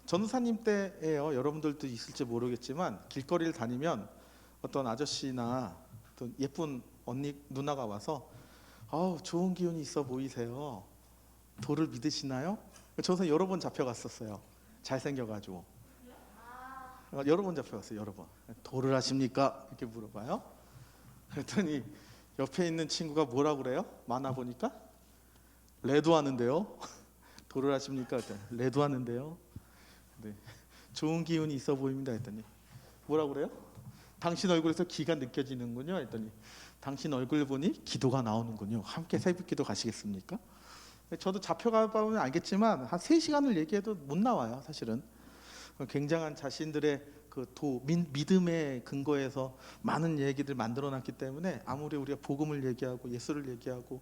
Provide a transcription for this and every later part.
전우사님 때예요. 여러분들도 있을지 모르겠지만 길거리를 다니면 어떤 아저씨나 어떤 예쁜 언니 누나가 와서 좋은 기운이 있어 보이세요. 도를 믿으시나요? 저는 여러 번 잡혀갔었어요. 잘생겨가지고 여러 번 잡혀갔어요. 여러 번. 도를 하십니까? 이렇게 물어봐요. 그랬더니 옆에 있는 친구가 뭐라 그래요? 만화 보니까 레드 하는데요. 도를 하십니까? 그랬더니 레드 하는데요. 네. 좋은 기운이 있어 보입니다. 했더니 뭐라 그래요? 당신 얼굴에서 기가 느껴지는군요. 했더니 당신 얼굴 보니 기도가 나오는군요. 함께 새벽기도 가시겠습니까? 저도 잡혀가 보면 알겠지만 한 3시간을 얘기해도 못 나와요. 사실은 굉장한 자신들의 그 믿음의 근거에서 많은 얘기들 만들어놨기 때문에 아무리 우리가 복음을 얘기하고 예수를 얘기하고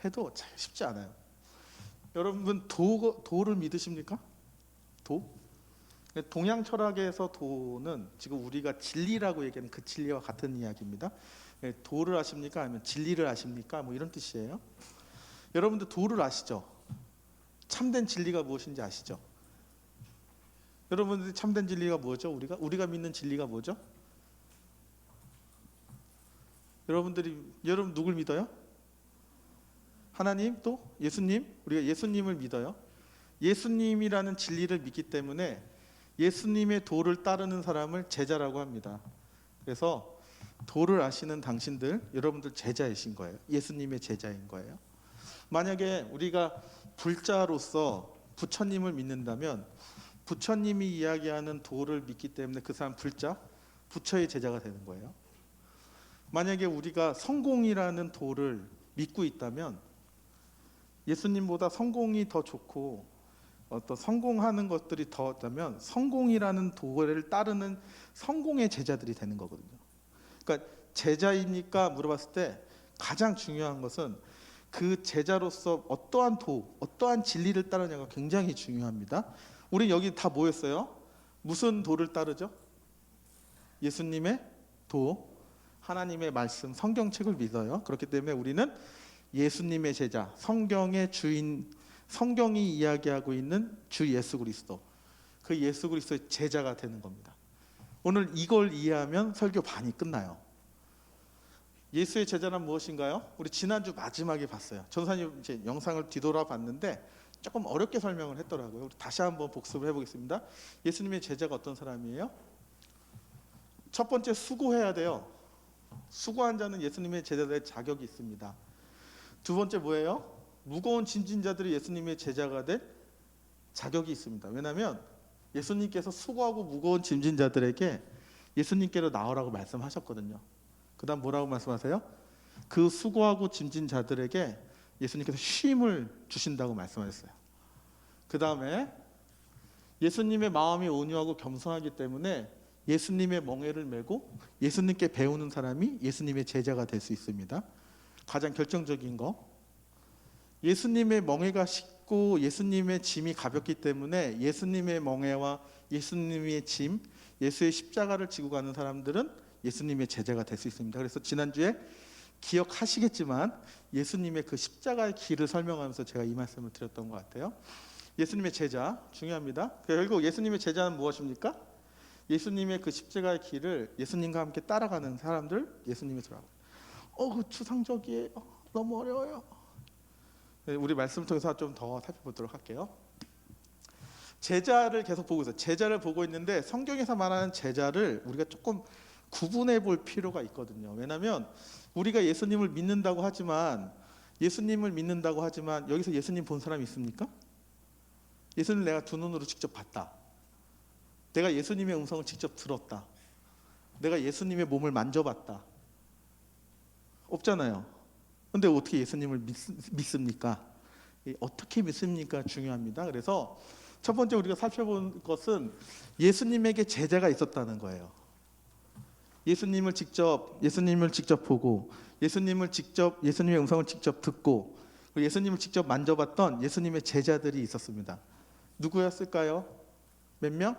해도 잘 쉽지 않아요. 여러분 도를 믿으십니까? 도? 동양 철학에서 도는 지금 우리가 진리라고 얘기하는 그 진리와 같은 이야기입니다. 도를 아십니까? 아니면 진리를 아십니까? 뭐 이런 뜻이에요. 여러분들 도를 아시죠? 참된 진리가 무엇인지 아시죠? 여러분들 참된 진리가 뭐죠? 우리가 믿는 진리가 뭐죠? 여러분 누굴 믿어요? 하나님, 또 예수님? 우리가 예수님을 믿어요. 예수님이라는 진리를 믿기 때문에 예수님의 도를 따르는 사람을 제자라고 합니다. 그래서 도를 아시는 당신들, 여러분들 제자이신 거예요. 예수님의 제자인 거예요. 만약에 우리가 불자로서 부처님을 믿는다면 부처님이 이야기하는 도를 믿기 때문에 그 사람 부처의 제자가 되는 거예요. 만약에 우리가 성공이라는 도를 믿고 있다면 예수님보다 성공이 더 좋고 어떤 성공하는 것들이 더 있다면 성공이라는 도를 따르는 성공의 제자들이 되는 거거든요. 그러니까 제자입니까? 물어봤을 때 가장 중요한 것은 그 제자로서 어떠한 진리를 따르냐가 굉장히 중요합니다. 우리 여기 다 모였어요. 무슨 도를 따르죠? 예수님의 도, 하나님의 말씀, 성경책을 믿어요. 그렇기 때문에 우리는 예수님의 제자, 성경의 주인, 성경이 이야기하고 있는 주 예수 그리스도, 그 예수 그리스도의 제자가 되는 겁니다. 오늘 이걸 이해하면 설교 반이 끝나요. 예수의 제자란 무엇인가요? 우리 지난주 마지막에 봤어요. 전사님 이제 영상을 뒤돌아봤는데 조금 어렵게 설명을 했더라고요. 우리 다시 한번 복습을 해보겠습니다. 예수님의 제자가 어떤 사람이에요? 첫 번째, 수고해야 돼요. 수고한 자는 예수님의 제자들의 자격이 있습니다. 두 번째 뭐예요? 무거운 짐진 자들이 예수님의 제자가 될 자격이 있습니다. 왜냐하면 예수님께서 수고하고 무거운 짐진 자들에게 예수님께로 나오라고 말씀하셨거든요. 그 다음 뭐라고 말씀하세요? 그 수고하고 짐진 자들에게 예수님께서 쉼을 주신다고 말씀하셨어요. 그 다음에 예수님의 마음이 온유하고 겸손하기 때문에 예수님의 멍에를 메고 예수님께 배우는 사람이 예수님의 제자가 될 수 있습니다. 가장 결정적인 거, 예수님의 멍에가 쉽고 예수님의 짐이 가볍기 때문에 예수님의 멍에와 예수님의 짐, 예수의 십자가를 지고 가는 사람들은 예수님의 제자가 될 수 있습니다. 그래서 지난주에 기억하시겠지만 예수님의 그 십자가의 길을 설명하면서 제가 이 말씀을 드렸던 것 같아요. 예수님의 제자 중요합니다. 결국 예수님의 제자는 무엇입니까? 예수님의 그 십자가의 길을 예수님과 함께 따라가는 사람들, 예수님의 제자. 그 추상적이에요. 너무 어려워요. 우리 말씀을 통해서 좀 더 살펴보도록 할게요. 제자를 계속 보고 있어요. 제자를 보고 있는데 성경에서 말하는 제자를 우리가 조금 구분해 볼 필요가 있거든요. 왜냐하면 우리가 예수님을 믿는다고 하지만 여기서 예수님 본 사람이 있습니까? 예수님을 내가 두 눈으로 직접 봤다. 내가 예수님의 음성을 직접 들었다. 내가 예수님의 몸을 만져봤다. 없잖아요. 근데 어떻게 예수님을 믿습니까? 어떻게 믿습니까? 중요합니다. 그래서 첫 번째 우리가 살펴본 것은 예수님에게 제자가 있었다는 거예요. 예수님을 직접 보고 예수님의 음성을 직접 듣고 예수님을 직접 만져봤던 예수님의 제자들이 있었습니다. 누구였을까요? 몇 명?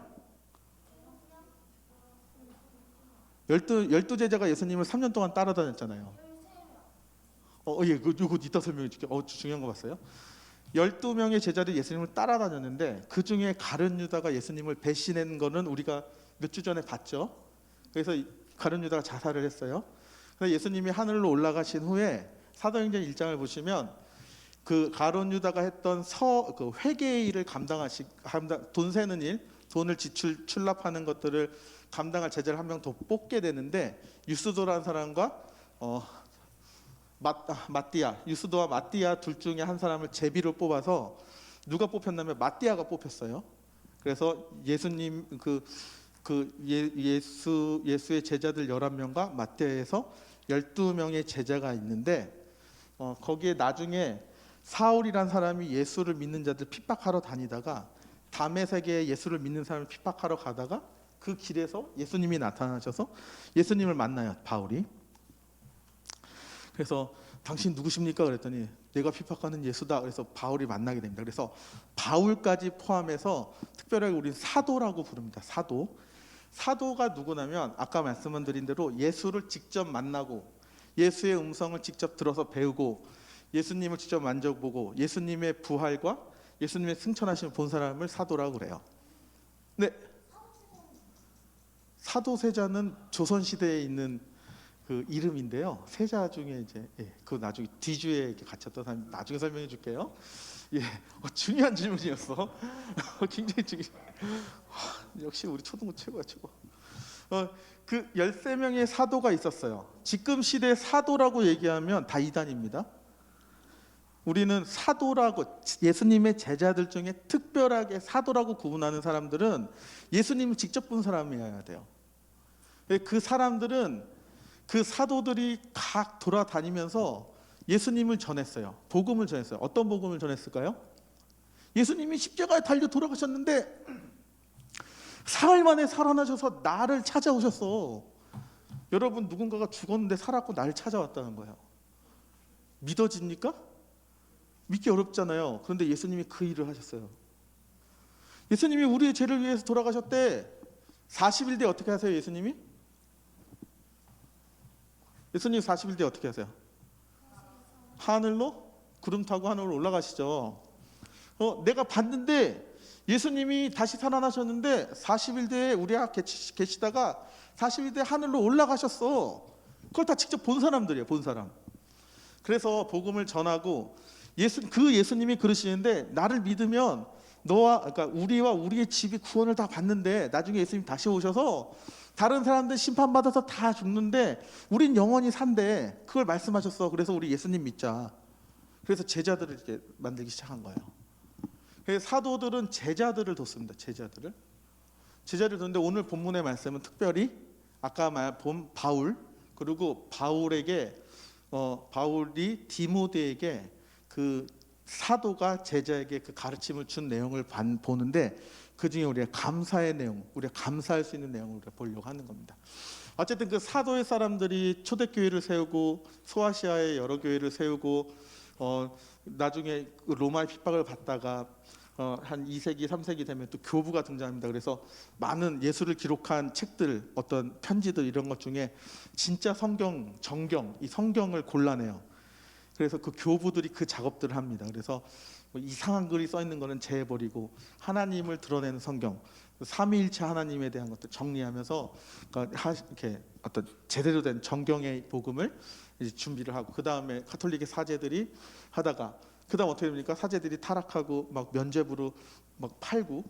12 제자가 예수님을 3년 동안 따라다녔잖아요. 이거 이따 설명해 줄게요. 중요한 거 봤어요. 12명의 제자들이 예수님을 따라다녔는데 그 중에 가룟 유다가 예수님을 배신한 거는 우리가 몇 주 전에 봤죠. 그래서 가룟 유다가 자살을 했어요. 그래서 예수님이 하늘로 올라가신 후에 사도행전 1장을 보시면 그 가룟 유다가 했던 그 회계의 일을 돈 세는 일, 돈을 출납하는 것들을 감당할 제자를 한 명 더 뽑게 되는데 유스도라는 사람과 마띠아, 유스도와 마띠아 둘 중에 한 사람을 제비로 뽑아서 누가 뽑혔냐면 마띠아가 뽑혔어요. 그래서 예수님 예수의 제자들 11명과 마띠아에서 12명의 제자가 있는데 거기에 나중에 사울이란 사람이 예수를 믿는 자들 핍박하러 다니다가 다메섹에 예수를 믿는 사람을 핍박하러 가다가 그 길에서 예수님이 나타나셔서 예수님을 만나요, 바울이. 그래서 당신 누구십니까? 그랬더니 내가 핍박하는 예수다. 그래서 바울이 만나게 됩니다. 그래서 바울까지 포함해서 특별하게 우리는 사도라고 부릅니다. 사도가 누구냐면 아까 말씀드린 대로 예수를 직접 만나고 예수의 음성을 직접 들어서 배우고 예수님을 직접 만져보고 예수님의 부활과 예수님의 승천하심을 본 사람을 사도라고 그래요. 네, 사도세자는 조선시대에 있는 그 이름인데요. 세자 중에 이제 그 나중에 뒤주에 이렇게 갇혔던 사람 나중에 설명해 줄게요. 중요한 질문이었어. 굉장히 중요. 역시 우리 초등부 최고야 최고. 그 13명의 사도가 있었어요. 지금 시대 사도라고 얘기하면 다 이단입니다. 우리는 사도라고 예수님의 제자들 중에 특별하게 사도라고 구분하는 사람들은 예수님을 직접 본 사람이어야 돼요. 그 사람들은 그 사도들이 각 돌아다니면서 예수님을 전했어요. 복음을 전했어요. 어떤 복음을 전했을까요? 예수님이 십자가에 달려 돌아가셨는데 사흘 만에 살아나셔서 나를 찾아오셨어. 여러분 누군가가 죽었는데 살았고 나를 찾아왔다는 거예요. 믿어집니까? 믿기 어렵잖아요. 그런데 예수님이 그 일을 하셨어요. 예수님이 우리의 죄를 위해서 돌아가셨대. 40일 뒤에 어떻게 하세요? 예수님 40일 뒤에 어떻게 하세요? 하늘로 구름 타고 하늘로 올라가시죠. 내가 봤는데 예수님이 다시 살아나셨는데 40일 뒤에 우리가 계시다가 40일 뒤에 하늘로 올라가셨어. 그걸 다 직접 본 사람들이에요. 본 사람. 그래서 복음을 전하고 그 예수님이 그러시는데 나를 믿으면 그러니까 우리와 우리의 집이 구원을 다 받는데 나중에 예수님 다시 오셔서 다른 사람들 심판받아서 다 죽는데 우린 영원히 산대. 그걸 말씀하셨어. 그래서 우리 예수님 믿자. 그래서 제자들을 이렇게 만들기 시작한 거예요. 그래서 사도들은 제자들을 뒀습니다. 제자들을 뒀는데 오늘 본문의 말씀은 특별히 아까 본 바울 그리고 바울이 디모데에게 그 사도가 제자에게 그 가르침을 준 내용을 보는데 그 중에 우리가 감사의 내용, 우리가 감사할 수 있는 내용을 우리가 보려고 하는 겁니다. 어쨌든 그 사도의 사람들이 초대교회를 세우고 소아시아의 여러 교회를 세우고 나중에 로마의 핍박을 받다가 한 2세기, 3세기 되면 또 교부가 등장합니다. 그래서 많은 예수를 기록한 책들, 어떤 편지들 이런 것 중에 진짜 성경, 정경, 이 성경을 골라내요. 그래서 그 교부들이 그 작업들을 합니다. 그래서 이상한 글이 써 있는 거는 제해버리고 하나님을 드러내는 성경, 삼위일체 하나님에 대한 것들 정리하면서 이렇게 어떤 제대로 된 정경의 복음을 이제 준비를 하고 그 다음에 가톨릭의 사제들이 하다가 그 다음 어떻게 됩니까? 사제들이 타락하고 막 면죄부로 막 팔고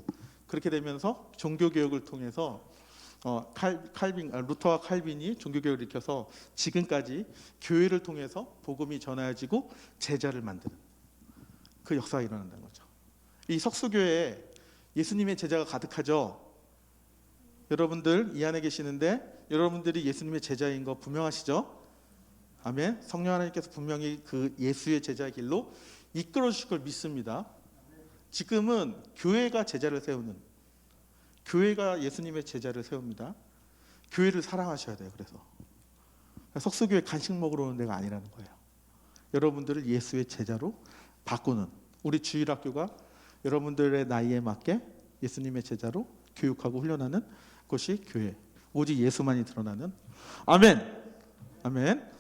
그렇게 되면서 종교개혁을 통해서 루터와 칼빈이 종교개혁을 일으켜서 지금까지 교회를 통해서 복음이 전해지고 제자를 만드는 그 역사가 일어난다는 거죠. 이 석수교회에 예수님의 제자가 가득하죠. 여러분들 이 안에 계시는데 여러분들이 예수님의 제자인 거 분명하시죠? 아멘. 성령 하나님께서 분명히 그 예수의 제자의 길로 이끌어 주실 걸 믿습니다. 지금은 교회가 제자를 세우는, 교회가 예수님의 제자를 세웁니다. 교회를 사랑하셔야 돼요. 그래서 석수교회 간식 먹으러 오는 데가 아니라는 거예요. 여러분들을 예수의 제자로 바꾸는, 우리 주일학교가 여러분들의 나이에 맞게 예수님의 제자로 교육하고 훈련하는 것이 교회. 오직 예수만이 드러나는. 아멘. 아멘.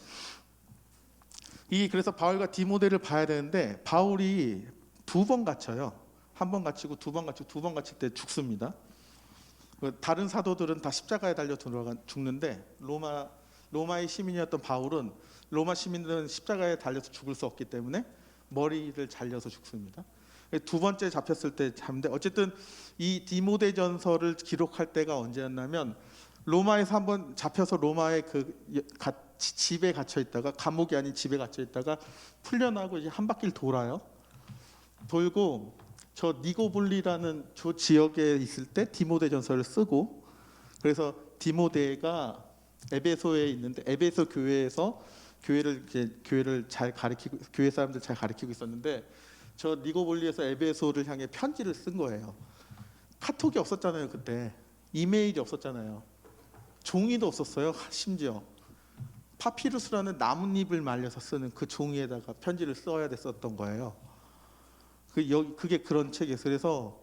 그래서 바울과 디모데를 봐야 되는데 바울이 두 번 갇혀요. 한 번 갇히고 두 번 갇히고 두 번 갇힐 때 죽습니다. 다른 사도들은 다 십자가에 달려 죽는데 로마의 시민이었던 바울은 로마 시민들은 십자가에 달려서 죽을 수 없기 때문에 머리를 잘려서 죽습니다. 두 번째 잡혔을 때 잡는데 어쨌든 이 디모데전서를 기록할 때가 언제였냐면 로마에서 한번 잡혀서 로마의 집에 갇혀 있다가 감옥이 아닌 집에 갇혀 있다가 풀려나고 이제 한 바퀴를 돌아요. 돌고 저 니고볼리라는 저 지역에 있을 때 디모데전서를 쓰고 그래서 디모데가 에베소에 있는데 에베소 교회에서 교회를 잘 가르치고 교회 사람들 잘 가르치고 있었는데 저 니고볼리에서 에베소를 향해 편지를 쓴 거예요. 카톡이 없었잖아요 그때. 이메일이 없었잖아요. 종이도 없었어요. 심지어 파피루스라는 나뭇잎을 말려서 쓰는 그 종이에다가 편지를 써야 됐었던 거예요. 그게 그런 책이에요. 그래서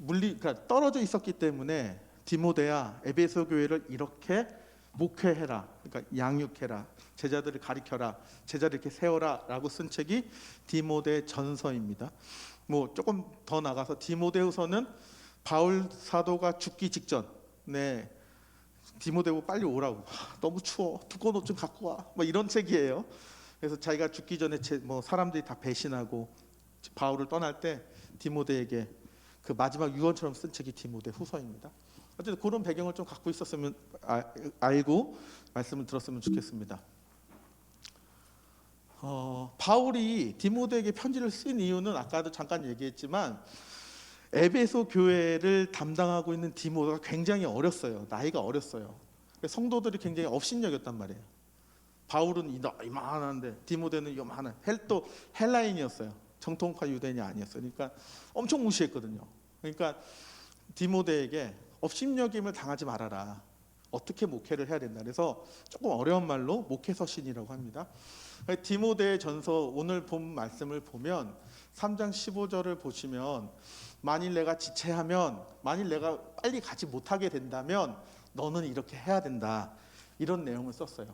그러니까 떨어져 있었기 때문에 디모데야 에베소 교회를 이렇게 목회해라. 그러니까 양육해라. 제자들을 가리켜라. 제자를 이렇게 세워라라고 쓴 책이 디모데 전서입니다. 뭐 조금 더 나가서 디모데후서는 바울 사도가 죽기 직전에 디모데고 빨리 오라고. 너무 추워. 두꺼운 옷 좀 갖고 와. 뭐 이런 책이에요. 그래서 자기가 죽기 전에 뭐 사람들이 다 배신하고 바울을 떠날 때 디모데에게 그 마지막 유언처럼 쓴 책이 디모데 후서입니다. 어쨌든 그런 배경을 좀 갖고 있었으면 알고 말씀을 들었으면 좋겠습니다. 바울이 디모데에게 편지를 쓴 이유는 아까도 잠깐 얘기했지만 에베소 교회를 담당하고 있는 디모데가 굉장히 어렸어요. 나이가 어렸어요. 성도들이 굉장히 업신여겼단 말이에요. 바울은 이만한데 디모데는 요만한 또 헬라인이었어요. 정통파 유대인이 아니었어요. 그러니까 엄청 무시했거든요. 그러니까 디모데에게 업신여김을 당하지 말아라. 어떻게 목회를 해야 된다. 그래서 조금 어려운 말로 목회서신이라고 합니다. 디모데 전서 오늘 본 말씀을 보면 3장 15절을 보시면 만일 내가 지체하면 만일 내가 빨리 가지 못하게 된다면 너는 이렇게 해야 된다. 이런 내용을 썼어요.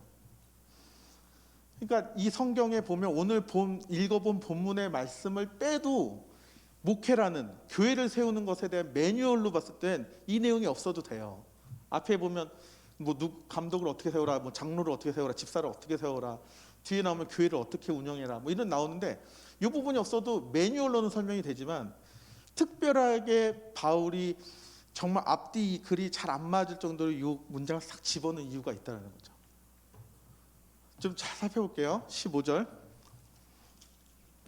그러니까 이 성경에 보면 오늘 읽어본 본문의 말씀을 빼도 목회라는 교회를 세우는 것에 대한 매뉴얼로 봤을 땐 이 내용이 없어도 돼요. 앞에 보면 뭐 감독을 어떻게 세워라, 뭐 장로를 어떻게 세워라, 집사를 어떻게 세워라, 뒤에 나오면 교회를 어떻게 운영해라, 뭐 이런 나오는데 이 부분이 없어도 매뉴얼로는 설명이 되지만 특별하게 바울이 정말 앞뒤 글이 잘 안 맞을 정도로 이 문장을 싹 집어넣은 이유가 있다는 거죠. 좀 잘 살펴볼게요. 15절.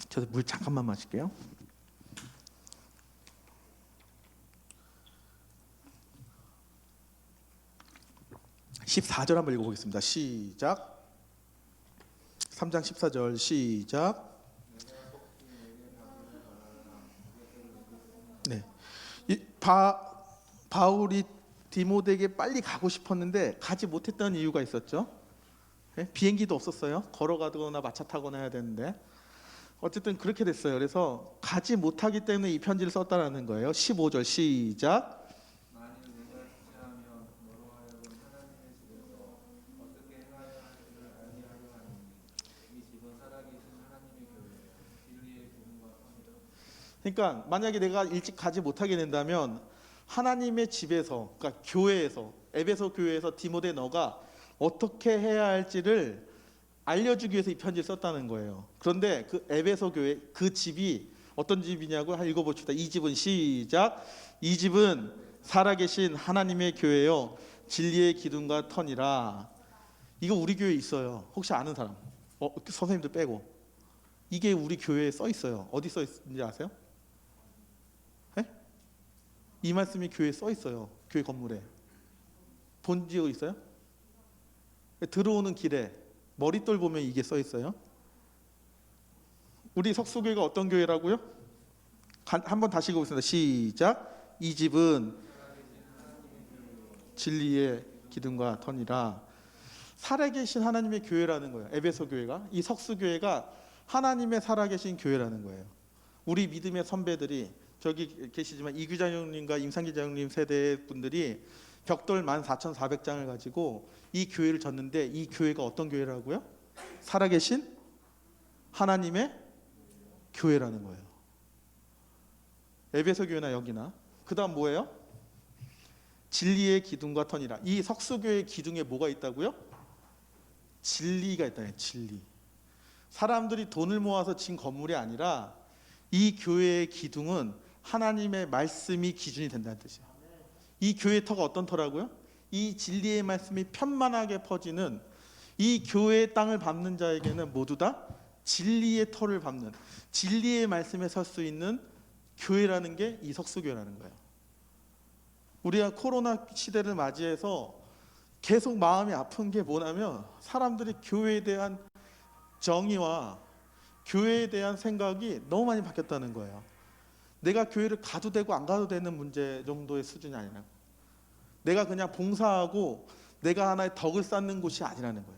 저도 물 잠깐만 마실게요. 14절 한번 읽어보겠습니다. 시작. 3장 14절 시작. 네. 바울이 디모데에게 빨리 가고 싶었는데 가지 못했던 이유가 있었죠. 네? 비행기도 없었어요. 걸어가거나 마차 타거나 해야 되는데 어쨌든 그렇게 됐어요. 그래서 가지 못하기 때문에 이 편지를 썼다는 거예요. 15절 시작. 그러니까 만약에 내가 일찍 가지 못하게 된다면 하나님의 집에서, 그러니까 교회에서, 에베소 교회에서 디모데 너가 어떻게 해야 할지를 알려주기 위해서 이 편지를 썼다는 거예요. 그런데 그 에베소 교회 그 집이 어떤 집이냐고 읽어봅시다. 이 집은 시작. 이 집은 살아계신 하나님의 교회요 진리의 기둥과 터니라. 이거 우리 교회에 있어요. 혹시 아는 사람? 선생님들 빼고. 이게 우리 교회에 써 있어요. 어디 써 있는지 아세요? 이 말씀이 교회에 써 있어요. 교회 건물에. 본지어 있어요? 들어오는 길에 머릿돌 보면 이게 써 있어요. 우리 석수교회가 어떤 교회라고요? 한번 다시 읽어보겠습니다. 시작. 이 집은 진리의 기둥과 터니라. 살아계신 하나님의 교회라는 거예요. 에베소 교회가. 이 석수교회가 하나님의 살아계신 교회라는 거예요. 우리 믿음의 선배들이 저기 계시지만 이규장님과 임상기장님 세대 분들이 벽돌 14,400장을 가지고 이 교회를 졌는데 이 교회가 어떤 교회라고요? 살아계신 하나님의 교회라는 거예요. 에베소 교회나 여기나. 그다음 뭐예요? 진리의 기둥과 터니라. 이 석수교의 기둥에 뭐가 있다고요? 진리가 있다. 진리. 사람들이 돈을 모아서 진 건물이 아니라 이 교회의 기둥은 하나님의 말씀이 기준이 된다는 뜻이에요. 이 교회의 터가 어떤 터라고요? 이 진리의 말씀이 편만하게 퍼지는 이 교회의 땅을 밟는 자에게는 모두 다 진리의 터를 밟는, 진리의 말씀에 설 수 있는 교회라는 게 이 석수교회라는 거예요. 우리가 코로나 시대를 맞이해서 계속 마음이 아픈 게 뭐냐면 사람들이 교회에 대한 정의와 교회에 대한 생각이 너무 많이 바뀌었다는 거예요. 내가 교회를 가도 되고 안 가도 되는 문제 정도의 수준이 아니라, 내가 그냥 봉사하고 내가 하나의 덕을 쌓는 곳이 아니라는 거예요.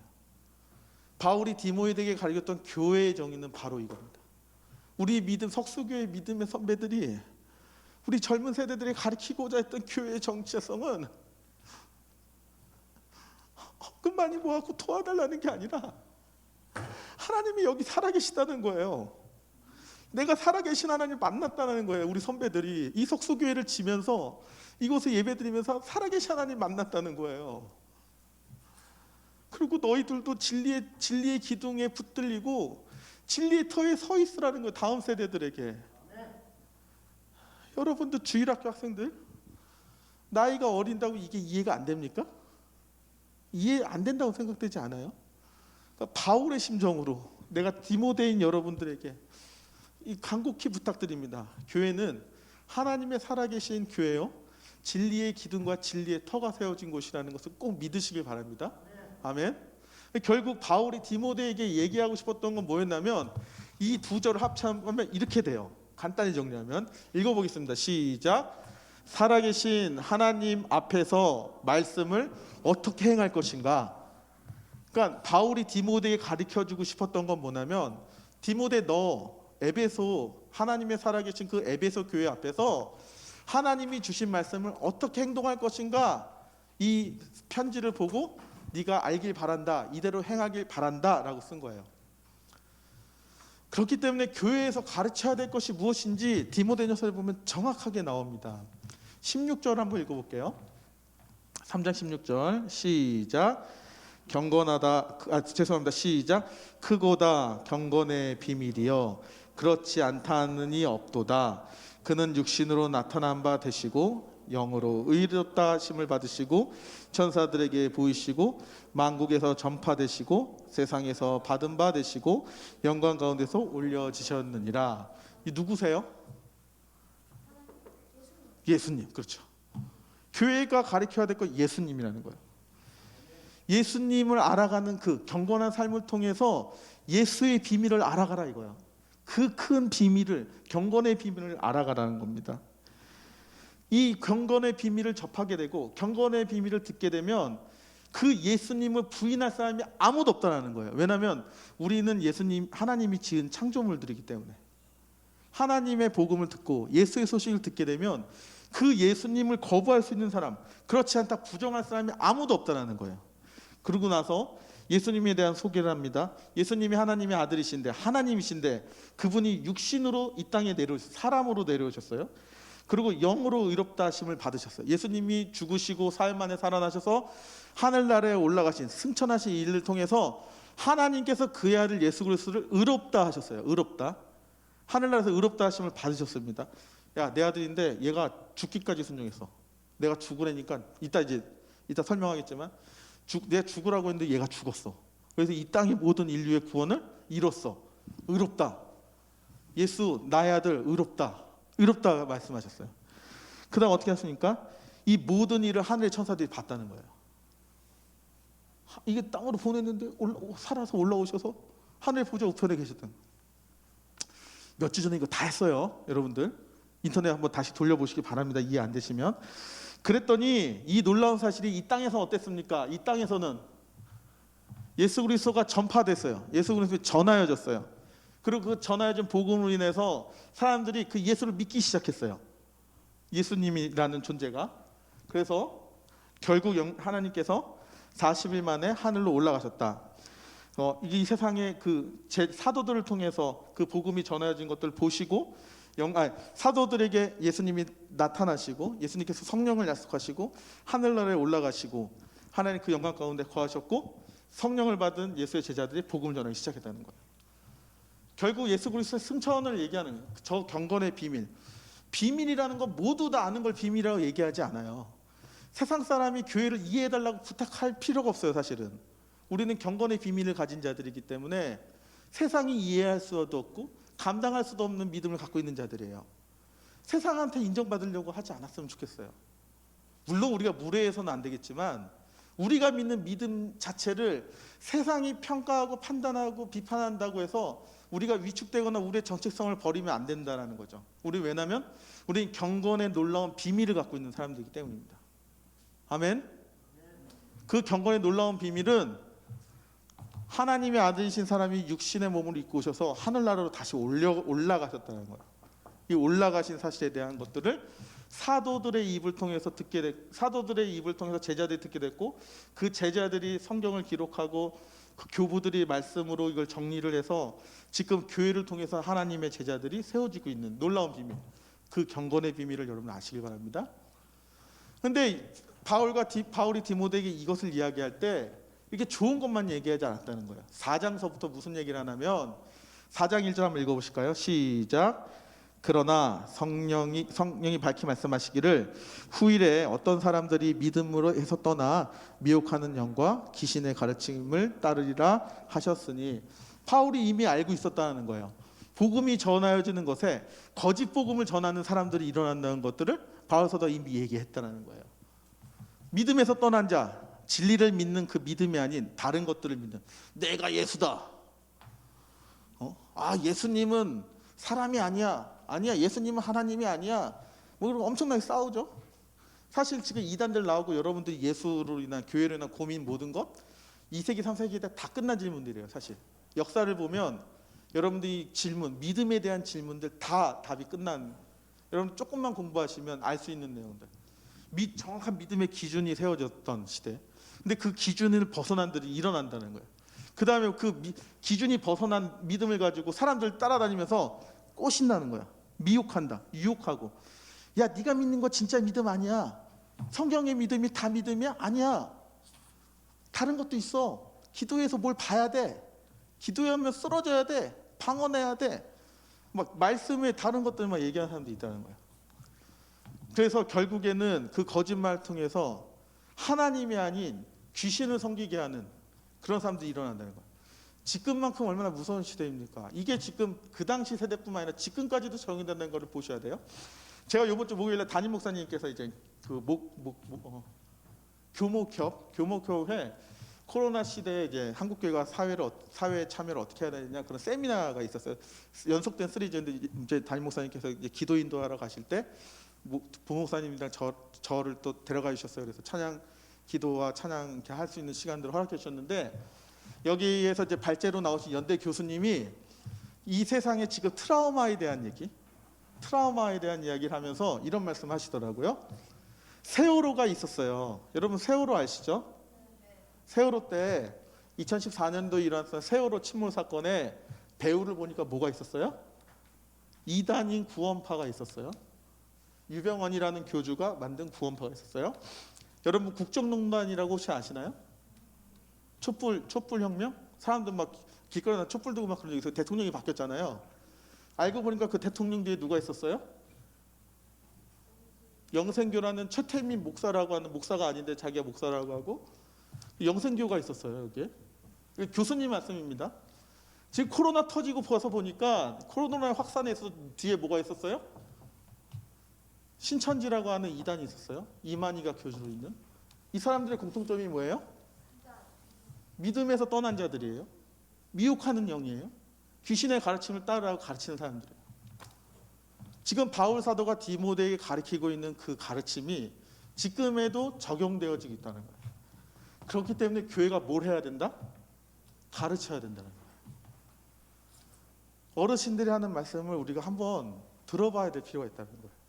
바울이 디모데에게 가르쳤던 교회의 정의는 바로 이겁니다. 우리 믿음, 석수교회 믿음의 선배들이, 우리 젊은 세대들이 가르치고자 했던 교회의 정체성은 헌금 많이 모아갖고 도와달라는 게 아니라 하나님이 여기 살아계시다는 거예요. 내가 살아계신 하나님 만났다는 거예요. 우리 선배들이 이 석수교회를 지면서 이곳에 예배드리면서 살아계신 하나님 만났다는 거예요. 그리고 너희들도 진리의 기둥에 붙들리고 진리의 터에 서 있으라는 거예요. 다음 세대들에게. 여러분들 주일학교 학생들 나이가 어린다고 이게 이해가 안 됩니까? 이해 안 된다고 생각되지 않아요? 그러니까 바울의 심정으로 내가 디모데인 여러분들에게 이 간곡히 부탁드립니다. 교회는 하나님의 살아계신 교회요, 진리의 기둥과 진리의 터가 세워진 곳이라는 것을 꼭 믿으시길 바랍니다. 아멘. 결국 바울이 디모데에게 얘기하고 싶었던 건 뭐였냐면 이 두 절을 합치면 이렇게 돼요. 간단히 정리하면 읽어보겠습니다. 시작. 살아계신 하나님 앞에서 말씀을 어떻게 행할 것인가. 그러니까 바울이 디모데에게 가르쳐주고 싶었던 건 뭐냐면, 디모데 너 에베소, 하나님의 살아계신 그 에베소 교회 앞에서 하나님이 주신 말씀을 어떻게 행동할 것인가, 이 편지를 보고 네가 알길 바란다, 이대로 행하길 바란다 라고 쓴 거예요. 그렇기 때문에 교회에서 가르쳐야 될 것이 무엇인지 디모데전서에 보면 정확하게 나옵니다. 16절 한번 읽어볼게요. 3장 16절 시작. 죄송합니다. 시작. 크고다 경건의 비밀이여 그렇지 않다느니 없도다. 그는 육신으로 나타난 바 되시고 영으로 의롭다 하심을 받으시고 천사들에게 보이시고 만국에서 전파되시고 세상에서 받은 바 되시고 영광 가운데서 올려지셨느니라. 이 누구세요? 예수님. 그렇죠. 교회가 가르쳐야 될 건 예수님이라는 거예요. 예수님을 알아가는 그 경건한 삶을 통해서 예수의 비밀을 알아가라 이거야. 그 큰 비밀을, 경건의 비밀을 알아가라는 겁니다. 이 경건의 비밀을 접하게 되고 경건의 비밀을 듣게 되면 그 예수님을 부인할 사람이 아무도 없다는 거예요. 왜냐하면 우리는 예수님, 하나님이 지은 창조물들이기 때문에 하나님의 복음을 듣고 예수의 소식을 듣게 되면 그 예수님을 거부할 수 있는 사람, 그렇지 않다 부정할 사람이 아무도 없다는 거예요. 그러고 나서 예수님에 대한 소개를 합니다. 예수님이 하나님의 아들이신데, 하나님이신데 그분이 육신으로 이 땅에 사람으로 내려오셨어요. 그리고 영으로 의롭다 하심을 받으셨어요. 예수님이 죽으시고 사흘 만에 살아나셔서 하늘나라에 올라가신 승천하신 일을 통해서 하나님께서 그의 아들 예수 그리스도를 의롭다 하셨어요. 의롭다. 하늘나라에서 의롭다 하심을 받으셨습니다. 야, 내 아들인데 얘가 죽기까지 순종했어. 내가 죽으라니까 이따 설명하겠지만 내가 죽으라고 했는데 얘가 죽었어. 그래서 이 땅의 모든 인류의 구원을 이뤘어. 의롭다. 예수 나의 아들 의롭다. 의롭다 말씀하셨어요. 그 다음 어떻게 하십니까? 이 모든 일을 하늘의 천사들이 봤다는 거예요. 이게 땅으로 보냈는데 살아서 올라오셔서 하늘 보좌 우편에 계셨던. 몇 주 전에 이거 다 했어요. 여러분들 인터넷 한번 다시 돌려보시기 바랍니다. 이해 안 되시면. 그랬더니 이 놀라운 사실이 이 땅에서 어땠습니까? 이 땅에서는 예수 그리스도가 전파됐어요. 예수 그리스도가 전하여졌어요. 그리고 그 전하여진 복음으로 인해서 사람들이 그 예수를 믿기 시작했어요. 예수님이라는 존재가. 그래서 결국 하나님께서 40일 만에 하늘로 올라가셨다. 이 세상의 그 사도들을 통해서 그 복음이 전해진 것들을 보시고 사도들에게 예수님이 나타나시고 예수님께서 성령을 약속하시고 하늘나라에 올라가시고 하나님 그 영광 가운데 거하셨고 성령을 받은 예수의 제자들이 복음을 전하기 시작했다는 거예요. 결국 예수 그리스도의 승천을 얘기하는 거예요. 저 경건의 비밀. 비밀이라는 건 모두 다 아는 걸 비밀이라고 얘기하지 않아요. 세상 사람이 교회를 이해해달라고 부탁할 필요가 없어요. 사실은 우리는 경건의 비밀을 가진 자들이기 때문에 세상이 이해할 수도 없고 감당할 수도 없는 믿음을 갖고 있는 자들이에요. 세상한테 인정받으려고 하지 않았으면 좋겠어요. 물론 우리가 무례해서는 안 되겠지만 우리가 믿는 믿음 자체를 세상이 평가하고 판단하고 비판한다고 해서 우리가 위축되거나 우리의 정체성을 버리면 안 된다는 거죠. 왜냐하면 우리는 경건의 놀라운 비밀을 갖고 있는 사람들이기 때문입니다. 아멘. 그 경건의 놀라운 비밀은 하나님의 아들이신 사람이 육신의 몸을 입고 오셔서 하늘나라로 다시 올라가셨다는 거예요. 이 올라가신 사실에 대한 것들을 사도들의 입을 통해서 사도들의 입을 통해서 제자들이 듣게 됐고 그 제자들이 성경을 기록하고 그 교부들이 말씀으로 이걸 정리를 해서 지금 교회를 통해서 하나님의 제자들이 세워지고 있는 놀라운 비밀, 그 경건의 비밀을 여러분 아시길 바랍니다. 그런데 바울이 디모데에게 이것을 이야기할 때 이게 좋은 것만 얘기하지 않았다는 거예요. 4장서부터 무슨 얘기를 하냐면 4장 1절 한번 읽어보실까요? 시작. 그러나 성령이 밝히 말씀하시기를 후일에 어떤 사람들이 믿음으로 해서 떠나 미혹하는 영과 귀신의 가르침을 따르리라 하셨으니, 바울이 이미 알고 있었다는 거예요. 복음이 전하여지는 것에 거짓 복음을 전하는 사람들이 일어난다는 것들을 바울서도 이미 얘기했다는 거예요. 믿음에서 떠난 자, 진리를 믿는 그 믿음이 아닌 다른 것들을 믿는, 내가 예수다. 예수님은 사람이 아니야. 예수님은 하나님이 아니야. 뭐 그런 엄청나게 싸우죠. 사실 지금 이단들 나오고 여러분들이 예수로 인한 교회로 인한 고민 모든 것 2세기 3세기 때 다 끝난 질문들이에요. 사실 역사를 보면 여러분들이 질문, 믿음에 대한 질문들 다 답이 끝난, 여러분 조금만 공부하시면 알 수 있는 내용들, 정확한 믿음의 기준이 세워졌던 시대. 근데 그 기준을 벗어난 들이 일어난다는 거예요. 그 다음에 그 기준이 벗어난 믿음을 가지고 사람들 따라다니면서 꼬신다는 거야. 미혹한다, 유혹하고, 야 네가 믿는 거 진짜 믿음 아니야. 성경의 믿음이 다 믿음이야? 아니야. 다른 것도 있어. 기도해서 뭘 봐야 돼. 기도하면 쓰러져야 돼. 방언해야 돼. 막 말씀에 다른 것들만 얘기하는 사람도 있다는 거야. 그래서 결국에는 그 거짓말 통해서 하나님이 아닌 귀신을 섬기게 하는 그런 사람들이 일어난다는 거야. 지금만큼 얼마나 무서운 시대입니까? 이게 지금 그 당시 세대뿐만 아니라 지금까지도 적용된다는 것을 보셔야 돼요. 제가 이번 주 목요일에 담임 목사님께서 이제 그 교목협회 코로나 시대에 이제 한국교회가 사회 참여를 어떻게 해야 되냐 그런 세미나가 있었어요. 연속된 시리즈인데 이제 담임 목사님께서 이제 기도 인도하러 가실 때 부목사님이랑 저를 또 데려가 주셨어요. 그래서 찬양 기도와 찬양 이렇게 할 수 있는 시간들을 허락해 주셨는데, 여기에서 이제 발제로 나오신 연대 교수님이 이 세상의 지금 트라우마에 대한 이야기를 하면서 이런 말씀하시더라고요. 세월호가 있었어요. 여러분 세월호 아시죠? 세월호 때 2014년도에 일어났던 세월호 침몰 사건에 배후를 보니까 뭐가 있었어요? 이단인 구원파가 있었어요. 유병원이라는 교주가 만든 구원파가 있었어요. 여러분 국정농단이라고 혹시 아시나요? 촛불 혁명? 사람들 막 길거리에 촛불 들고 막 그런 얘기해서 대통령이 바뀌었잖아요. 알고 보니까 그 대통령 뒤에 누가 있었어요? 영생교라는 최태민 목사라고 하는, 목사가 아닌데 자기가 목사라고 하고, 영생교가 있었어요. 여기에 교수님 말씀입니다. 지금 코로나 터지고 벗어 보니까 코로나 확산해서 뒤에 뭐가 있었어요? 신천지라고 하는 이단이 있었어요. 이만희가 교주로 있는. 이 사람들의 공통점이 뭐예요? 믿음에서 떠난 자들이에요. 미혹하는 영이에요. 귀신의 가르침을 따르라고 가르치는 사람들이에요. 지금 바울 사도가 디모데에게 가르치고 있는 그 가르침이 지금에도 적용되어지고 있다는 거예요. 그렇기 때문에 교회가 뭘 해야 된다? 가르쳐야 된다는 거예요. 어르신들이 하는 말씀을 우리가 한번 들어봐야 될 필요가 있다는 거예요.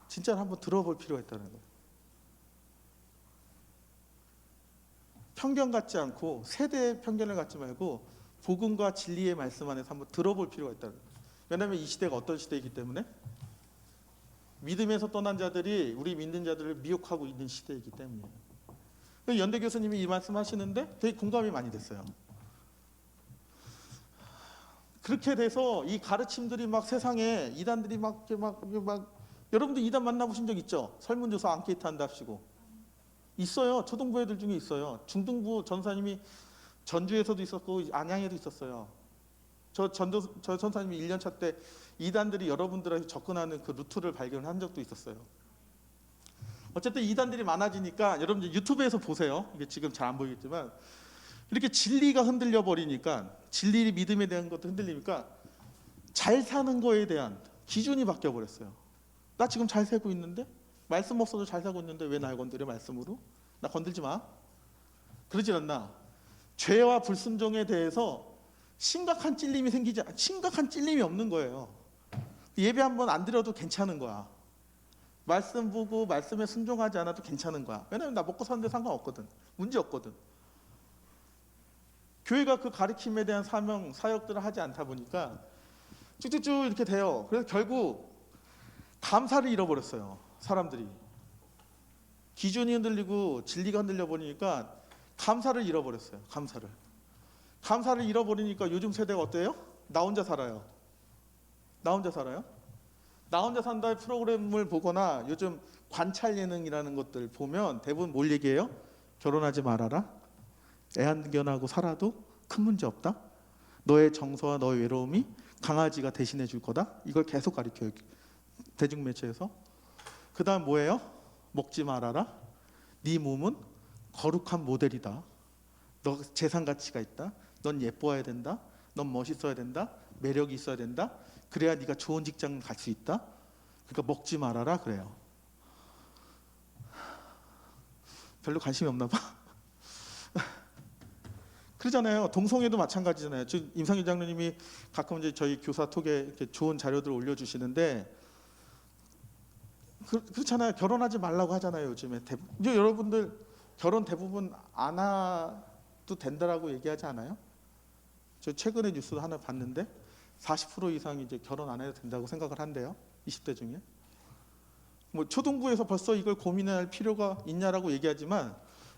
진짜로 한번 들어볼 필요가 있다는 거예요. 편견 갖지 않고, 세대의 편견을 갖지 말고 복음과 진리의 말씀 안에서 한번 들어볼 필요가 있다는 거예요. 왜냐하면 이 시대가 어떤 시대이기 때문에 믿음에서 떠난 자들이 우리 믿는 자들을 미혹하고 있는 시대이기 때문이에요. 연대 교수님이 이 말씀하시는데 되게 공감이 많이 됐어요. 그렇게 돼서 이 가르침들이 막 세상에 이단들이 막 여러분들 이단 만나보신 적 있죠? 설문조사 앙케이트 한답시고 있어요. 초등부 애들 중에 있어요. 중등부 전사님이 전주에서도 있었고 안양에도 있었어요. 저 전사님이 1년차 때 이단들이 여러분들에게 접근하는 그 루트를 발견한 적도 있었어요. 어쨌든 이단들이 많아지니까 여러분들 유튜브에서 보세요. 이게 지금 잘 안 보이겠지만 이렇게 진리가 흔들려 버리니까, 진리 믿음에 대한 것도 흔들리니까 잘 사는 거에 대한 기준이 바뀌어 버렸어요. 나 지금 잘 살고 있는데, 말씀 없어도 잘 살고 있는데 왜 날 건드려? 말씀으로? 나 건들지 마. 그러지 않나? 죄와 불순종에 대해서 심각한 찔림이 없는 거예요. 예배 한번 안 드려도 괜찮은 거야. 말씀 보고 말씀에 순종하지 않아도 괜찮은 거야. 왜냐면 나 먹고 사는데 상관없거든. 문제 없거든. 교회가 그 가르침에 대한 사명, 사역들을 하지 않다 보니까 쭉쭉쭉 이렇게 돼요. 그래서 결국 감사를 잃어버렸어요. 사람들이. 기준이 흔들리고 진리가 흔들려 버리니까 감사를 잃어버렸어요. 감사를 잃어버리니까 요즘 세대가 어때요? 나 혼자 살아요. 나 혼자 살아요? 나 혼자 산다의 프로그램을 보거나 요즘 관찰 예능이라는 것들 보면 대부분 뭘 얘기해요? 결혼하지 말아라. 애완견하고 살아도 큰 문제 없다. 너의 정서와 너의 외로움이 강아지가 대신해 줄 거다. 이걸 계속 가르쳐요. 대중매체에서. 그 다음 뭐예요? 먹지 말아라. 네 몸은 거룩한 모델이다. 너 재산 가치가 있다. 넌 예뻐야 된다. 넌 멋있어야 된다. 매력이 있어야 된다. 그래야 네가 좋은 직장 갈 수 있다. 그러니까 먹지 말아라 그래요. 별로 관심이 없나 봐. 그러잖아요. 동성애도 마찬가지잖아요. 지금 임상규 장로님이 가끔 이제 저희 교사톡에 이렇게 좋은 자료들을 올려주시는데 그렇잖아요. 결혼하지 말라고 하잖아요. 요즘에 이제 여러분들 결혼 대부분 안 해도 된다라고 얘기하지 않아요? 저 최근에 뉴스 하나 봤는데 40% 이상이 이제 결혼 안 해도 된다고 생각을 한대요. 20대 중에. 뭐 초등부에서 벌써 이걸 고민할 필요가 있냐라고 얘기하지만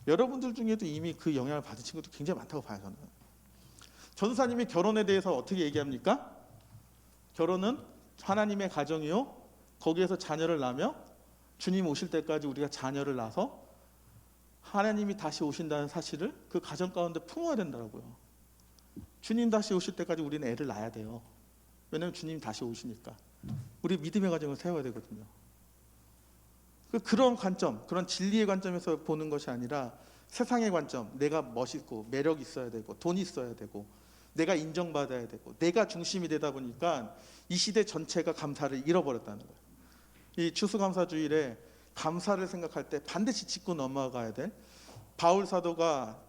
여러분들 중에도 이미 그 영향을 받은 친구도 굉장히 많다고 봐요. 저는. 전사님이 결혼에 대해서 어떻게 얘기합니까? 결혼은 하나님의 가정이요. 거기에서 자녀를 낳으며 주님 오실 때까지 우리가 자녀를 낳아서 하나님이 다시 오신다는 사실을 그 가정 가운데 품어야 된다고요. 주님 다시 오실 때까지 우리는 애를 낳아야 돼요. 왜냐하면 주님 다시 오시니까. 우리 믿음의 가정을 세워야 되거든요. 그런 관점, 그런 진리의 관점에서 보는 것이 아니라 세상의 관점, 내가 멋있고 매력 있어야 되고 돈 있어야 되고 내가 인정받아야 되고 내가 중심이 되다 보니까 이 시대 전체가 감사를 잃어버렸다는 거예요. 이 추수감사주일에 감사를 생각할 때 반드시 짚고 넘어가야 될 바울 사도가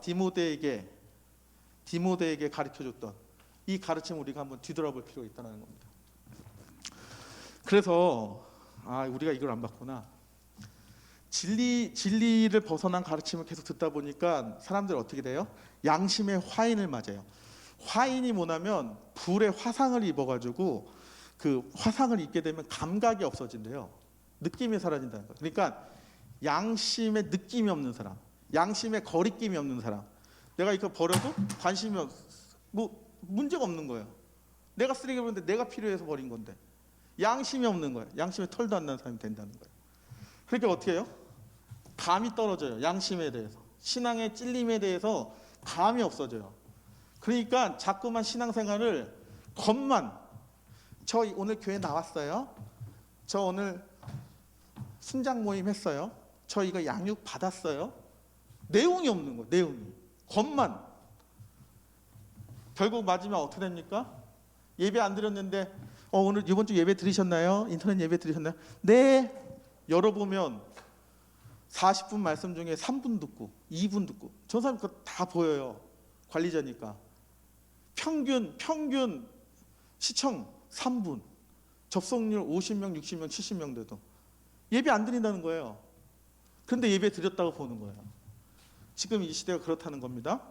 디모데에게 가르쳐줬던 이 가르침을 우리가 한번 뒤돌아볼 필요가 있다는 겁니다. 그래서 우리가 이걸 안 봤구나. 진리를 벗어난 가르침을 계속 듣다 보니까 사람들이 어떻게 돼요? 양심의 화인을 맞아요. 화인이 뭐냐면 불에 화상을 입어가지고 그 화상을 입게 되면 감각이 없어진대요. 느낌이 사라진다는 거예요. 그러니까 양심의 느낌이 없는 사람, 양심의 거리낌이 없는 사람. 내가 이거 버려도 관심이 뭐 문제가 없는 거예요. 내가 쓰레기 버렸는데 내가 필요해서 버린 건데 양심이 없는 거예요. 양심에 털도 안 나는 사람이 된다는 거예요. 그러니까 어떻게 해요? 감이 떨어져요. 양심에 대해서. 신앙의 찔림에 대해서 감이 없어져요. 그러니까 자꾸만 신앙생활을 저 오늘 교회 나왔어요. 저 오늘 순장 모임 했어요. 저 이거 양육 받았어요. 내용이 없는 거예요. 내용이. 겉만. 결국 마지막 어떻게 됩니까? 예배 안 드렸는데 오늘 이번 주 예배 드리셨나요? 인터넷 예배 드리셨나요? 네. 열어보면 40분 말씀 중에 3분 듣고 2분 듣고 저 사람 그거 다 보여요. 관리자니까. 평균 시청 3분. 접속률 50명, 60명, 70명 돼도 예배 안 드린다는 거예요. 그런데 예배 드렸다고 보는 거예요. 지금 이 시대가 그렇다는 겁니다.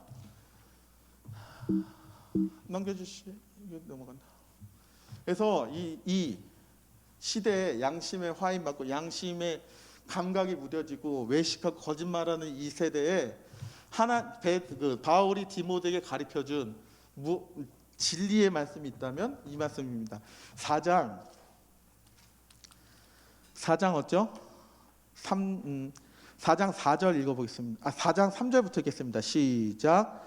넘겨주시. 이거 넘어간다. 그래서 이 시대에 양심의 화인 받고 양심의 감각이 무뎌지고 외식하고 거짓말하는 이 세대에 바울이 디모데에게 가르쳐준 진리의 말씀이 있다면 이 말씀입니다. 4장 어죠? 4장 4절 읽어보겠습니다. 4장 3절부터 읽겠습니다. 시작.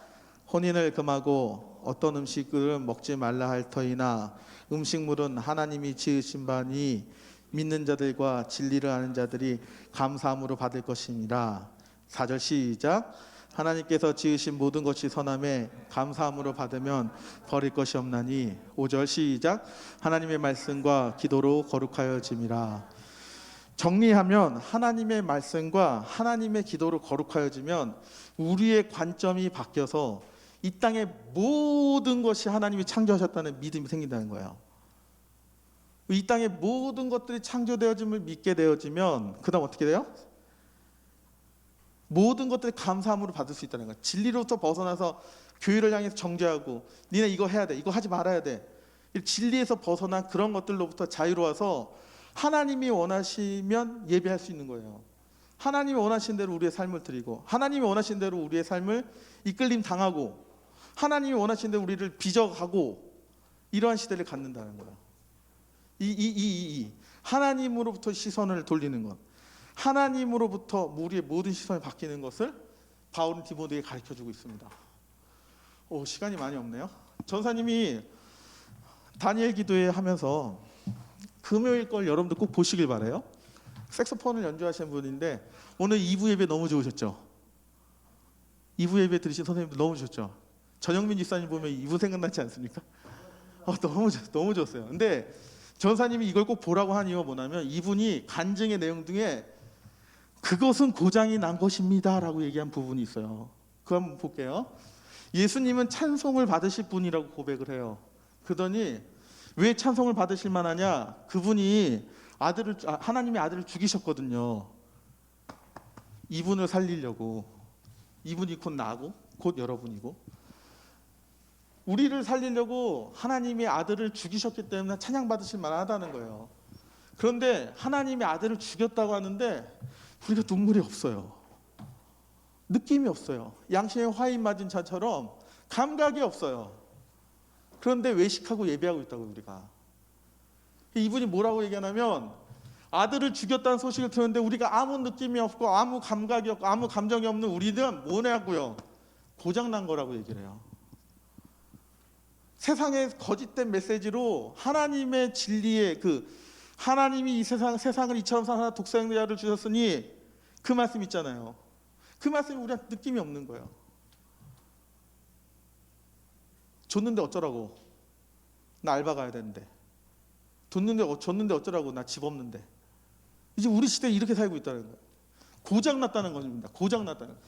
혼인을 금하고 어떤 음식을 먹지 말라 할 터이나 음식물은 하나님이 지으신 바니 믿는 자들과 진리를 아는 자들이 감사함으로 받을 것이니라. 4절 시작. 하나님께서 지으신 모든 것이 선함에 감사함으로 받으면 버릴 것이 없나니. 5절 시작. 하나님의 말씀과 기도로 거룩하여짐이라. 정리하면 하나님의 말씀과 하나님의 기도로 거룩하여지면 우리의 관점이 바뀌어서 이 땅의 모든 것이 하나님이 창조하셨다는 믿음이 생긴다는 거예요. 이 땅의 모든 것들이 창조되어짐을 믿게 되어지면 그 다음 어떻게 돼요? 모든 것들이 감사함으로 받을 수 있다는 거예요. 진리로부터 벗어나서 교회를 향해서 정죄하고 니네 이거 해야 돼, 이거 하지 말아야 돼, 진리에서 벗어난 그런 것들로부터 자유로워서 하나님이 원하시면 예배할 수 있는 거예요. 하나님이 원하신 대로 우리의 삶을 드리고 하나님이 원하신 대로 우리의 삶을 이끌림 당하고 하나님이 원하신 대로 우리를 빚어가고 이러한 시대를 갖는다는 거예요. 하나님으로부터 시선을 돌리는 것, 하나님으로부터 우리의 모든 시선이 바뀌는 것을 바울은 디모데에게 가르쳐주고 있습니다. 시간이 많이 없네요. 전사님이 다니엘 기도회 하면서 금요일 걸 여러분들 꼭 보시길 바라요. 색소폰을 연주하시는 분인데 오늘 2부 예배 너무 좋으셨죠? 2부 예배 들으신 선생님들 너무 좋죠? 전영민 집사님 보면 2부 생각나지 않습니까? 너무 좋았어요. 근데 전사님이 이걸 꼭 보라고 한 이유가 뭐냐면 이분이 간증의 내용 중에 그것은 고장이 난 것입니다 라고 얘기한 부분이 있어요. 그거 한번 볼게요. 예수님은 찬송을 받으실 분이라고 고백을 해요. 그러더니 왜 찬송을 받으실 만하냐? 그분이 하나님의 아들을 죽이셨거든요. 이분을 살리려고. 이분이 곧 나고 곧 여러분이고 우리를 살리려고 하나님의 아들을 죽이셨기 때문에 찬양받으실 만하다는 거예요. 그런데 하나님의 아들을 죽였다고 하는데 우리가 눈물이 없어요. 느낌이 없어요. 양심의 화인 맞은 자처럼 감각이 없어요. 그런데 외식하고 예배하고 있다고 우리가. 이분이 뭐라고 얘기하냐면 아들을 죽였다는 소식을 들었는데 우리가 아무 느낌이 없고 아무 감각이 없고 아무 감정이 없는 우리는 뭐냐고요? 고장난 거라고 얘기를 해요. 세상의 거짓된 메시지로 하나님의 진리의 하나님이 이 세상을 이처럼 사는 독생자를 주셨으니 그 말씀 있잖아요. 그 말씀이 우리한테 느낌이 없는 거예요. 줬는데 어쩌라고? 나 알바 가야 되는데. 줬는데 어쩌라고? 나 집 없는데. 이제 우리 시대에 이렇게 살고 있다는 거예요. 고장났다는 겁니다. 고장났다는 거.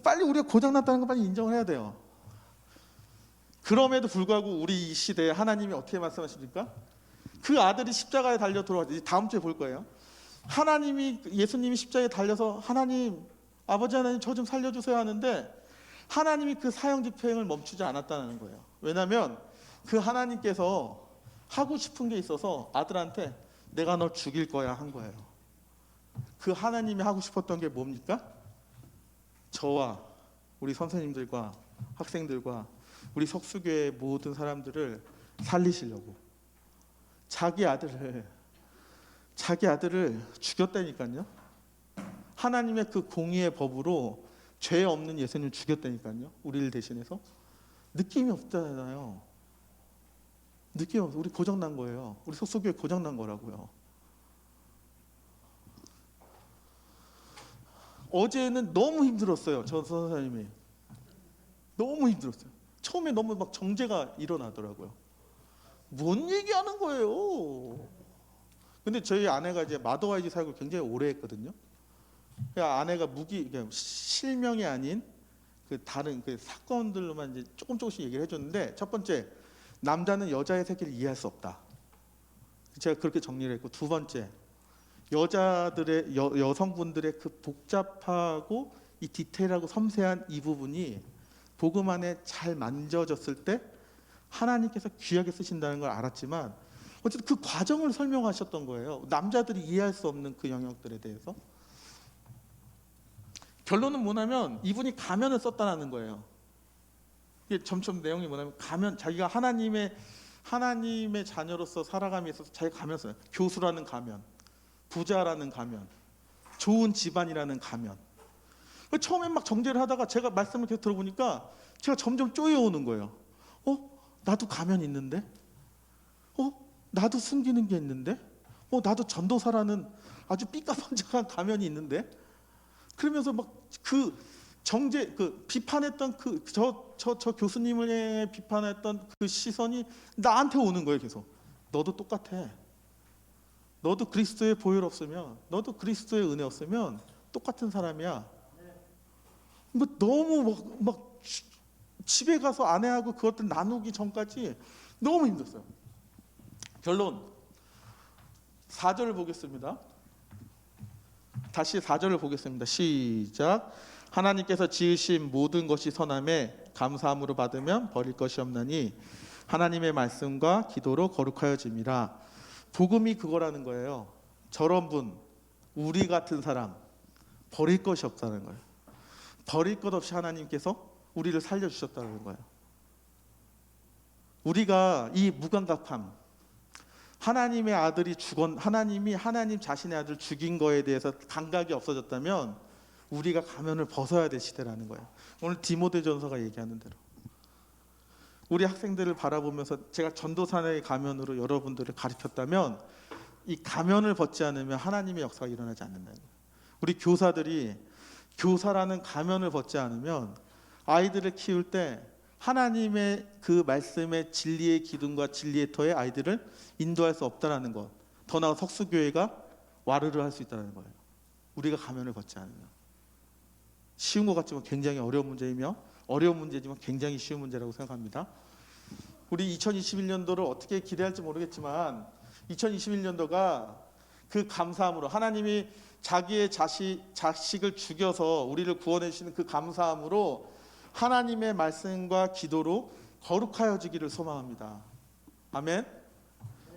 빨리 우리가 고장났다는 거 빨리 인정을 해야 돼요. 그럼에도 불구하고 우리 이 시대에 하나님이 어떻게 말씀하십니까? 그 아들이 십자가에 달려 돌아왔지. 다음 주에 볼 거예요. 예수님이 십자가에 달려서 하나님, 아버지 하나님 저 좀 살려주세요 하는데 하나님이 그 사형 집행을 멈추지 않았다는 거예요. 왜냐하면 그 하나님께서 하고 싶은 게 있어서 아들한테 내가 널 죽일 거야 한 거예요. 그 하나님이 하고 싶었던 게 뭡니까? 저와 우리 선생님들과 학생들과 우리 석수교회 모든 사람들을 살리시려고 자기 아들을 죽였다니까요. 하나님의 그 공의의 법으로 죄 없는 예수님을 죽였다니까요. 우리를 대신해서. 느낌이 없잖아요. 느낌이 없어. 우리 고장난 거예요. 우리 석수교회 고장난 거라고요. 어제는 너무 힘들었어요. 저 선생님이. 너무 힘들었어요. 처음에 너무 막 정죄가 일어나더라고요. 뭔 얘기하는 거예요? 근데 저희 아내가 이제 마더와이즈 사역을 굉장히 오래 했거든요. 그러니까 아내가 실명이 아닌 다른 사건들로만 이제 조금씩 얘기를 해줬는데, 첫 번째, 남자는 여자의 새끼를 이해할 수 없다. 제가 그렇게 정리를 했고, 두 번째, 여성분들의 그 복잡하고 이 디테일하고 섬세한 이 부분이 복음 안에 잘 만져졌을 때 하나님께서 귀하게 쓰신다는 걸 알았지만 어쨌든 그 과정을 설명하셨던 거예요. 남자들이 이해할 수 없는 그 영역들에 대해서. 결론은 뭐냐면 이분이 가면을 썼다는 거예요. 이게 점점 내용이 뭐냐면 가면, 자기가 하나님의 자녀로서 살아감에 있어서 자기가 가면 써요. 교수라는 가면, 부자라는 가면, 좋은 집안이라는 가면. 처음엔 막 정죄를 하다가 제가 말씀을 계속 들어보니까 제가 점점 쪼여오는 거예요. 나도 가면 있는데? 나도 숨기는 게 있는데? 나도 전도사라는 아주 삐까번쩍한 가면이 있는데? 그러면서 막 그 정죄, 그 비판했던 저 교수님을 비판했던 그 시선이 나한테 오는 거예요. 계속. 너도 똑같아. 너도 그리스도의 보혈 없으면, 너도 그리스도의 은혜 없으면 똑같은 사람이야. 뭐 너무 막 집에 가서 아내하고 그것들 나누기 전까지 너무 힘들었어요. 결론 4절을 보겠습니다. 다시 4절을 보겠습니다. 시작. 하나님께서 지으신 모든 것이 선함에 감사함으로 받으면 버릴 것이 없나니 하나님의 말씀과 기도로 거룩하여짐이라. 복음이 그거라는 거예요. 저런 분, 우리 같은 사람 버릴 것이 없다는 거예요. 버릴 것 없이 하나님께서 우리를 살려주셨다는 거예요. 우리가 이 무감각함, 하나님의 아들이 하나님이 하나님 자신의 아들 죽인 거에 대해서 감각이 없어졌다면 우리가 가면을 벗어야 될 시대라는 거예요. 오늘 디모데전서가 얘기하는 대로 우리 학생들을 바라보면서 제가 전도사의 가면으로 여러분들을 가르쳤다면 이 가면을 벗지 않으면 하나님의 역사가 일어나지 않는다는 거예요. 우리 교사들이 교사라는 가면을 벗지 않으면 아이들을 키울 때 하나님의 그 말씀의 진리의 기둥과 진리의 터에 아이들을 인도할 수 없다는 것. 더 나아가 석수교회가 와르르 할 수 있다는 거예요. 우리가 가면을 벗지 않으면. 쉬운 것 같지만 굉장히 어려운 문제이며 어려운 문제지만 굉장히 쉬운 문제라고 생각합니다. 우리 2021년도를 어떻게 기대할지 모르겠지만 2021년도가 그 감사함으로 하나님이 자기의 자식을 죽여서 우리를 구원해 주시는 그 감사함으로 하나님의 말씀과 기도로 거룩하여지기를 소망합니다. 아멘.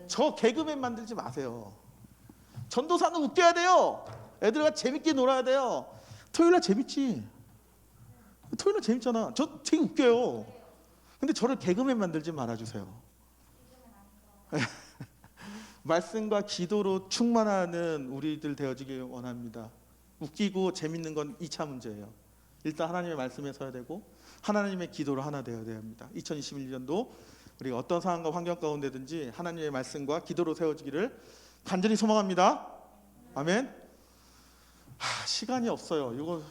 저 개그맨 만들지 마세요. 전도사는 웃겨야 돼요. 애들과 재밌게 놀아야 돼요. 토요일날 재밌지. 토요일날 재밌잖아. 저 되게 웃겨요. 근데 저를 개그맨 만들지 말아주세요. 말씀과 기도로 충만하는 우리들 되어지길 원합니다. 웃기고 재밌는 건 2차 문제예요. 일단 하나님의 말씀에 서야 되고 하나님의 기도로 하나 되어야 합니다. 2021년도 우리가 어떤 상황과 환경 가운데든지 하나님의 말씀과 기도로 세워지기를 간절히 소망합니다. 아멘. 시간이 없어요. 이거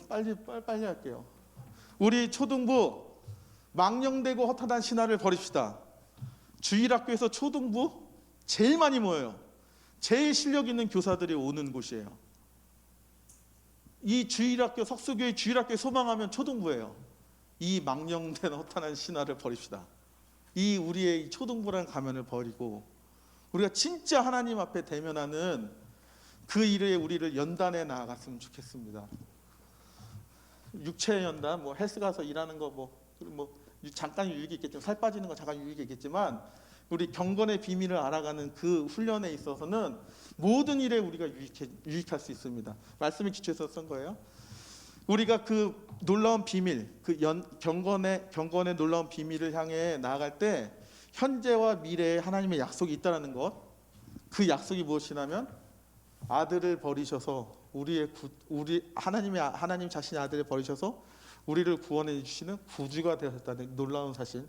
빨리 할게요. 우리 초등부 망령되고 허탄한 신화를 버립시다. 주일학교에서 초등부 제일 많이 모여요. 제일 실력 있는 교사들이 오는 곳이에요. 이 주일학교, 석수교회 주일학교에 소망하면 초등부예요. 이 망령된 허탄한 신화를 버립시다. 이 우리의 초등부라는 가면을 버리고 우리가 진짜 하나님 앞에 대면하는 그 일에 우리를 연단해 나아갔으면 좋겠습니다. 육체 연단, 뭐 헬스 가서 일하는 거 뭐 잠깐 유익이 있겠지만, 살 빠지는 거 잠깐 유익이 있겠지만, 우리 경건의 비밀을 알아가는 그 훈련에 있어서는 모든 일에 우리가 유익할 수 있습니다. 말씀에 기초해서 쓴 거예요. 우리가 그 놀라운 비밀, 그 경건의 놀라운 비밀을 향해 나아갈 때 현재와 미래에 하나님의 약속이 있다는 것. 그 약속이 무엇이냐면 아들을 버리셔서 하나님 자신의 아들을 버리셔서 우리를 구원해 주시는 구주가 되셨다는 놀라운 사실.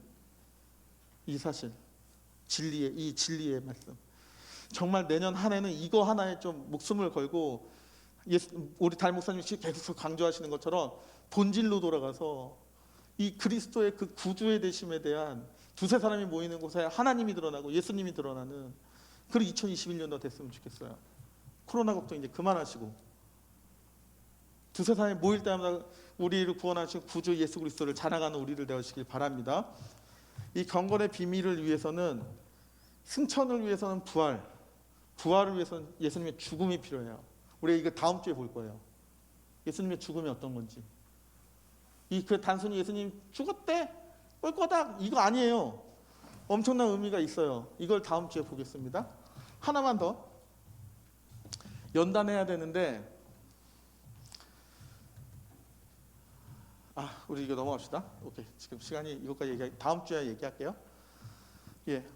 이 사실, 진리의 말씀. 정말 내년 한 해는 이거 하나에 좀 목숨을 걸고, 우리 담임 목사님이 계속 강조하시는 것처럼 본질로 돌아가서 이 그리스도의 그 구주의 되심에 대한 두세 사람이 모이는 곳에 하나님이 드러나고 예수님이 드러나는 그런 2021년도 됐으면 좋겠어요. 코로나 걱정 이제 그만하시고 두세 사람이 모일 때마다 우리를 구원하신 구주 예수 그리스도를 자랑하는 우리를 되어주시길 바랍니다. 이 경건의 비밀을 위해서는, 승천을 위해서는 부활을 위해서는 예수님의 죽음이 필요해요. 우리 이거 다음 주에 볼 거예요. 예수님의 죽음이 어떤 건지. 그 단순히 예수님 죽었대, 올 거다, 이거 아니에요. 엄청난 의미가 있어요. 이걸 다음 주에 보겠습니다. 하나만 더 연단해야 되는데, 우리 이거 넘어갑시다. 오케이. 지금 시간이 이것까지 다음 주에 얘기할게요.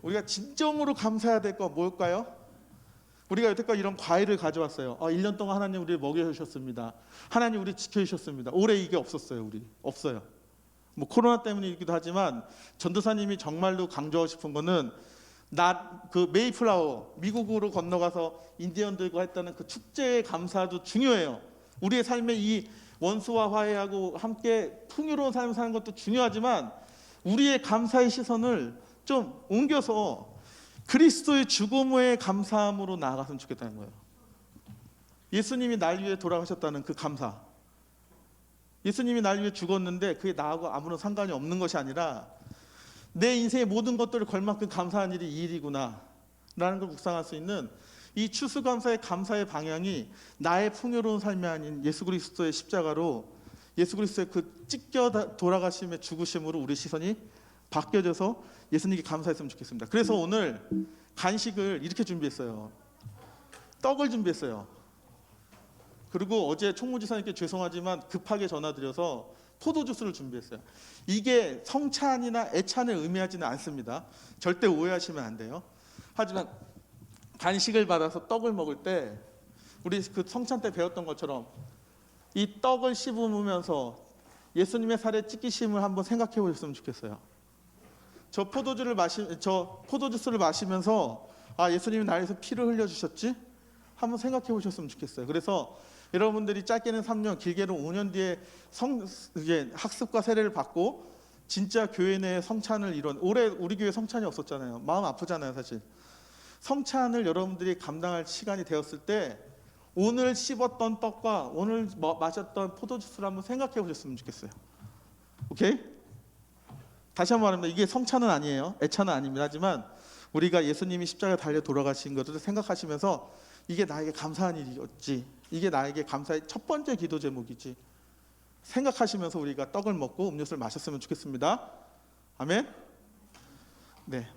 우리가 진정으로 감사해야 될 거 뭘까요? 우리가 여태껏 이런 과일을 가져왔어요. 1년 동안 하나님 우리를 먹여주셨습니다. 하나님 우리 지켜주셨습니다. 올해 이게 없었어요. 우리 없어요. 뭐 코로나 때문이기도 하지만 전도사님이 정말로 강조하고 싶은 거는 그 메이플라워 미국으로 건너가서 인디언들과 했다는 그 축제의 감사도 중요해요. 우리의 삶에 이 원수와 화해하고 함께 풍요로운 삶을 사는 것도 중요하지만 우리의 감사의 시선을 좀 옮겨서 그리스도의 죽음 후의 감사함으로 나아갔으면 좋겠다는 거예요. 예수님이 날 위해 돌아가셨다는 그 감사. 예수님이 날 위해 죽었는데 그게 나하고 아무런 상관이 없는 것이 아니라 내 인생의 모든 것들을 걸 만큼 감사한 일이 이 일이구나 라는 걸 묵상할 수 있는 이 추수감사의 감사의 방향이 나의 풍요로운 삶이 아닌 예수 그리스도의 십자가로, 예수 그리스도의 그 찢겨 돌아가심의 죽으심으로 우리 시선이 바뀌어져서 예수님께 감사했으면 좋겠습니다. 그래서 오늘 간식을 이렇게 준비했어요. 떡을 준비했어요. 그리고 어제 총무지사님께 죄송하지만 급하게 전화드려서 포도주스를 준비했어요. 이게 성찬이나 애찬을 의미하지는 않습니다. 절대 오해하시면 안 돼요. 하지만 간식을 받아서 떡을 먹을 때 우리 그 성찬 때 배웠던 것처럼 이 떡을 씹으면서 예수님의 살에 찢기심을 한번 생각해 보셨으면 좋겠어요. 저 포도주스를 마시면서 예수님이 나에서 피를 흘려주셨지? 한번 생각해 보셨으면 좋겠어요. 그래서 여러분들이 짧게는 3년, 길게는 5년 뒤에 이제 학습과 세례를 받고 진짜 교회 내 성찬을 올해 우리 교회 성찬이 없었잖아요. 마음 아프잖아요, 사실. 성찬을 여러분들이 감당할 시간이 되었을 때 오늘 씹었던 떡과 오늘 마셨던 포도주스를 한번 생각해 보셨으면 좋겠어요. 오케이? 다시 한번 말합니다. 이게 성찬은 아니에요. 애찬은 아닙니다. 하지만 우리가 예수님이 십자가에 달려 돌아가신 것을 생각하시면서 이게 나에게 감사한 일이었지, 이게 나에게 감사의 첫 번째 기도 제목이지 생각하시면서 우리가 떡을 먹고 음료수를 마셨으면 좋겠습니다. 아멘. 네.